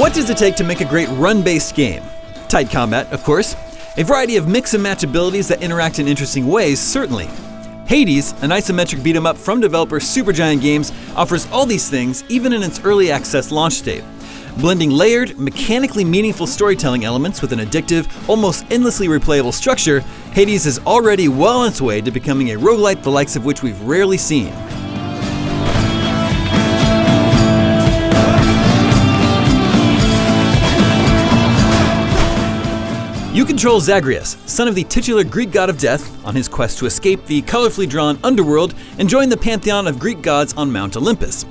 What does it take to make a great run-based game? Tight combat, of course. A variety of mix and match abilities that interact in interesting ways, certainly. Hades, an isometric beat-em-up from developer Supergiant Games, offers all these things even in its early access launch state. Blending layered, mechanically meaningful storytelling elements with an addictive, almost endlessly replayable structure, Hades is already well on its way to becoming a roguelite the likes of which we've rarely seen. You control Zagreus, son of the titular Greek god of death, on his quest to escape the colorfully drawn underworld and join the pantheon of Greek gods on Mount Olympus.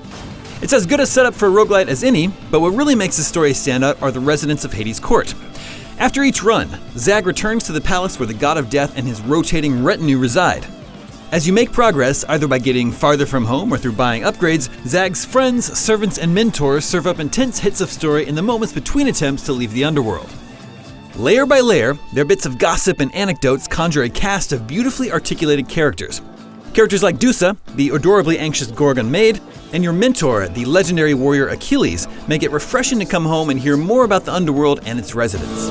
It's as good a setup for a roguelite as any, but what really makes the story stand out are the residents of Hades' court. After each run, Zag returns to the palace where the god of death and his rotating retinue reside. As you make progress, either by getting farther from home or through buying upgrades, Zag's friends, servants, and mentors serve up intense hits of story in the moments between attempts to leave the underworld. Layer by layer, their bits of gossip and anecdotes conjure a cast of beautifully articulated characters. Characters like Dusa, the adorably anxious Gorgon maid, and your mentor, the legendary warrior Achilles, make it refreshing to come home and hear more about the underworld and its residents.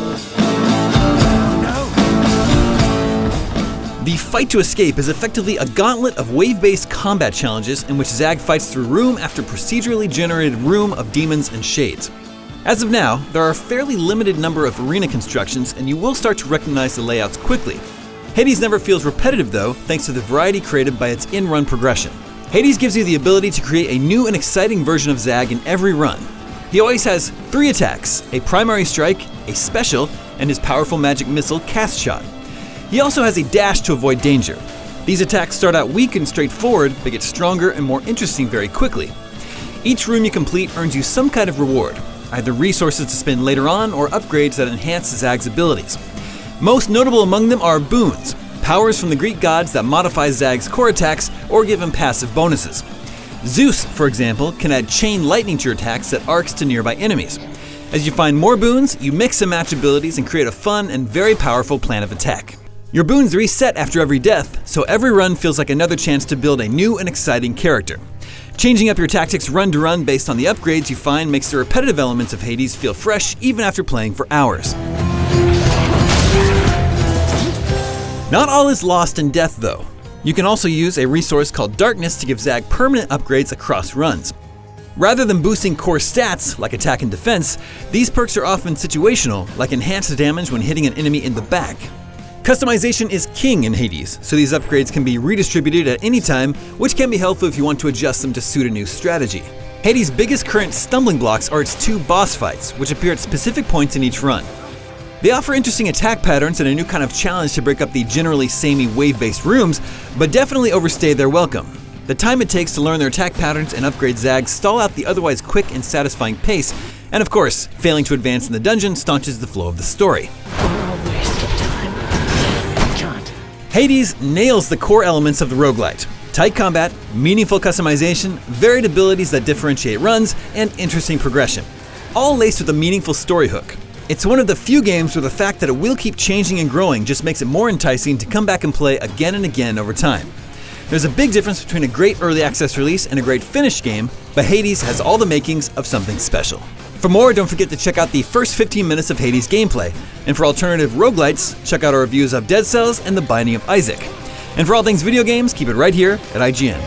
The fight to escape is effectively a gauntlet of wave-based combat challenges in which Zag fights through room after procedurally generated room of demons and shades. As of now, there are a fairly limited number of arena constructions, and you will start to recognize the layouts quickly. Hades never feels repetitive though, thanks to the variety created by its in-run progression. Hades gives you the ability to create a new and exciting version of Zag in every run. He always has 3 attacks, a primary strike, a special, and his powerful magic missile Cast Shot. He also has a dash to avoid danger. These attacks start out weak and straightforward, but get stronger and more interesting very quickly. Each room you complete earns you some kind of reward, either resources to spend later on or upgrades that enhance Zag's abilities. Most notable among them are boons, powers from the Greek gods that modify Zag's core attacks or give him passive bonuses. Zeus, for example, can add chain lightning to your attacks that arcs to nearby enemies. As you find more boons, you mix and match abilities and create a fun and very powerful plan of attack. Your boons reset after every death, so every run feels like another chance to build a new and exciting character. Changing up your tactics run to run based on the upgrades you find makes the repetitive elements of Hades feel fresh even after playing for hours. Not all is lost in death though. You can also use a resource called Darkness to give Zag permanent upgrades across runs. Rather than boosting core stats like attack and defense, these perks are often situational, like enhanced damage when hitting an enemy in the back. Customization is king in Hades, so these upgrades can be redistributed at any time, which can be helpful if you want to adjust them to suit a new strategy. Hades' biggest current stumbling blocks are its 2 boss fights, which appear at specific points in each run. They offer interesting attack patterns and a new kind of challenge to break up the generally samey wave-based rooms, but definitely overstay their welcome. The time it takes to learn their attack patterns and upgrade Zag stall out the otherwise quick and satisfying pace, and of course, failing to advance in the dungeon staunches the flow of the story. Hades nails the core elements of the roguelite: tight combat, meaningful customization, varied abilities that differentiate runs, and interesting progression. All laced with a meaningful story hook. It's one of the few games where the fact that it will keep changing and growing just makes it more enticing to come back and play again and again over time. There's a big difference between a great early access release and a great finished game, but Hades has all the makings of something special. For more, don't forget to check out the first 15 minutes of Hades gameplay. And for alternative roguelites, check out our reviews of Dead Cells and The Binding of Isaac. And for all things video games, keep it right here at IGN.